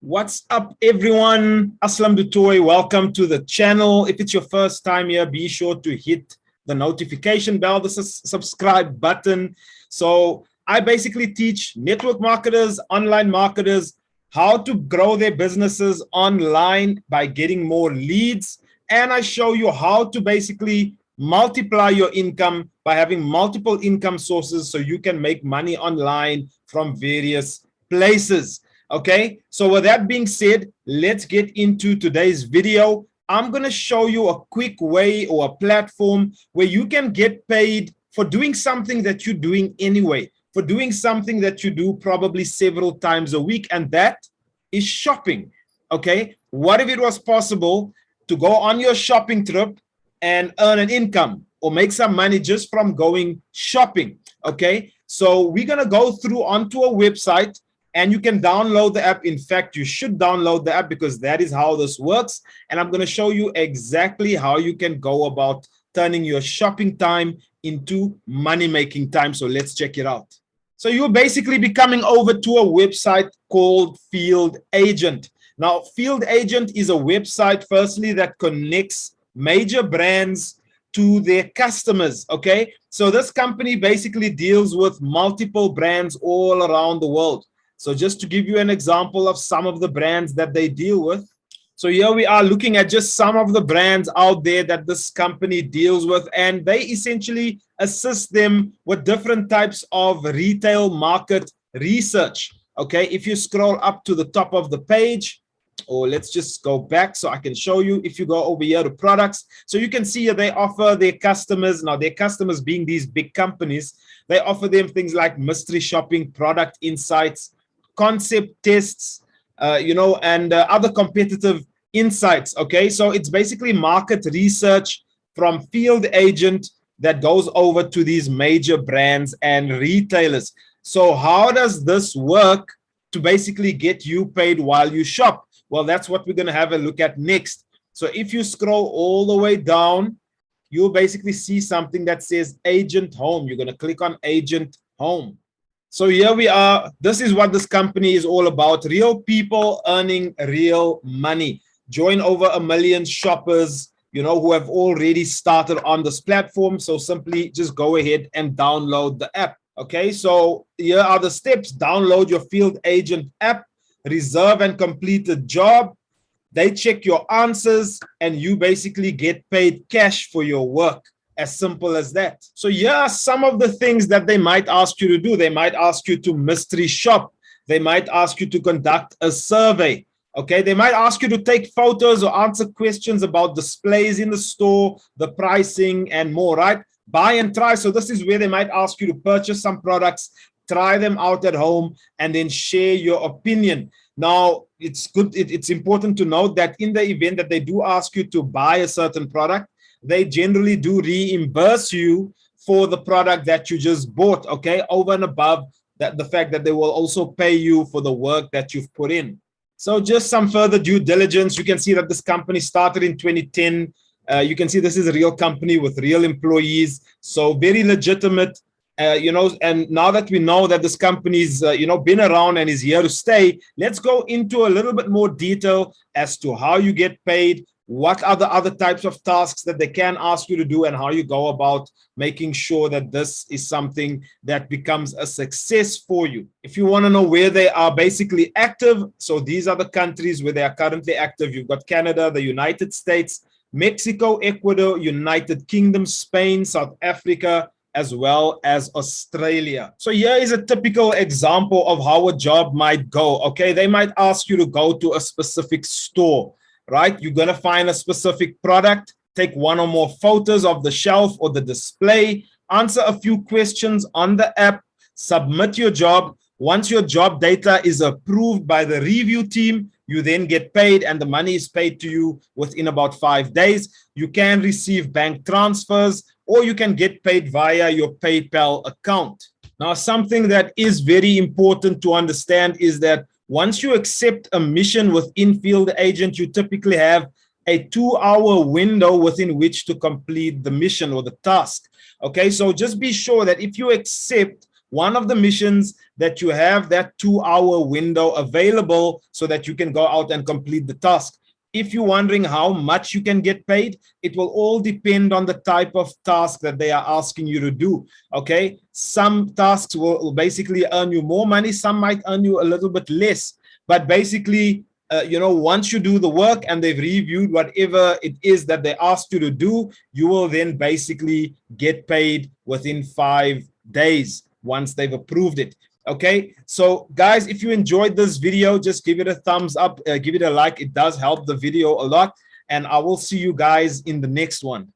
What's up, everyone? Aslam Du Toit. Welcome to the channel. If it's your first time here, be sure to hit the notification bell, the subscribe button. So I basically teach network marketers, online marketers, how to grow their businesses online by getting more leads. And I show you how to basically multiply your income by having multiple income sources so you can make money online from various places. Okay, so with that being said, let's get into today's video. I'm going to show you a quick way or a platform where you can get paid for doing something that you're doing anyway, for doing something that you do probably several times a week, and that is shopping. Okay, what if it was possible to go on your shopping trip and earn an income or make some money just from going shopping? Okay, so we're going to go through onto a website, and you can download the app. In fact, you should download the app because that is how this works. And I'm going to show you exactly how you can go about turning your shopping time into money-making time. So let's check it out. So you'll basically be coming over to a website called Field Agent. Now, Field Agent is a website, firstly, that connects major brands to their customers. Okay, so this company basically deals with multiple brands all around the world. So just to give you an example of some of the brands that they deal with. So here we are looking at just some of the brands out there that this company deals with, and they essentially assist them with different types of retail market research. Okay, if you scroll up to the top of the page, or let's just go back so I can show you. If you go over here to products, so you can see here they offer their customers, now their customers being these big companies, they offer them things like mystery shopping, product insights, concept tests, and other competitive insights. Okay, so it's basically market research from Field Agent that goes over to these major brands and retailers. So how does this work to basically get you paid while you shop? Well, that's what we're going to have a look at next. So if you scroll all the way down, you'll basically see something that says Agent Home. You're going to click on Agent Home. So here we are. This is what this company is all about. Real people earning real money. Join over 1 million shoppers, who have already started on this platform. So simply just go ahead and download the app. Okay, so here are the steps. Download your Field Agent app, reserve and complete the job. They check your answers and you basically get paid cash for your work. As simple as that. So here are some of the things that they might ask you to do. They might ask you to mystery shop. They might ask you to conduct a survey. Okay, they might ask you to take photos or answer questions about displays in the store, the pricing, and more, right? Buy and try. So this is where they might ask you to purchase some products, try them out at home, and then share your opinion. Now, it's important to note that in the event that they do ask you to buy a certain product, they generally do reimburse you for the product that you just bought, okay, over and above that, the fact that they will also pay you for the work that you've put in. So just some further due diligence. You can see that this company started in 2010. You can see this is a real company with real employees, so very legitimate. And now that we know that this company's been around and is here to stay, let's go into a little bit more detail as to how you get paid, what are the other types of tasks that they can ask you to do, and how you go about making sure that this is something that becomes a success for you. If you want to know where they are basically active, so these are the countries where they are currently active. You've got Canada, the United States, Mexico, Ecuador, United Kingdom, Spain, South Africa, as well as Australia. So here is a typical example of how a job might go. Okay, they might ask you to go to a specific store, right? You're going to find a specific product, take one or more photos of the shelf or the display, answer a few questions on the app, submit your job. Once your job data is approved by the review team, you then get paid, and the money is paid to you within about 5 days. You can receive bank transfers, or you can get paid via your PayPal account. Now, something that is very important to understand is that once you accept a mission within Field Agent, you typically have a 2-hour window within which to complete the mission or the task. Okay, so just be sure that if you accept one of the missions, that you have that 2-hour window available so that you can go out and complete the task. If you're wondering how much you can get paid, it will all depend on the type of task that they are asking you to do. Okay, some tasks will basically earn you more money, some might earn you a little bit less, but basically once you do the work and they've reviewed whatever it is that they asked you to do, you will then basically get paid within 5 days once they've approved it. Okay, so guys, if you enjoyed this video, just give it a thumbs up, give it a like. It does help the video a lot, and I will see you guys in the next one.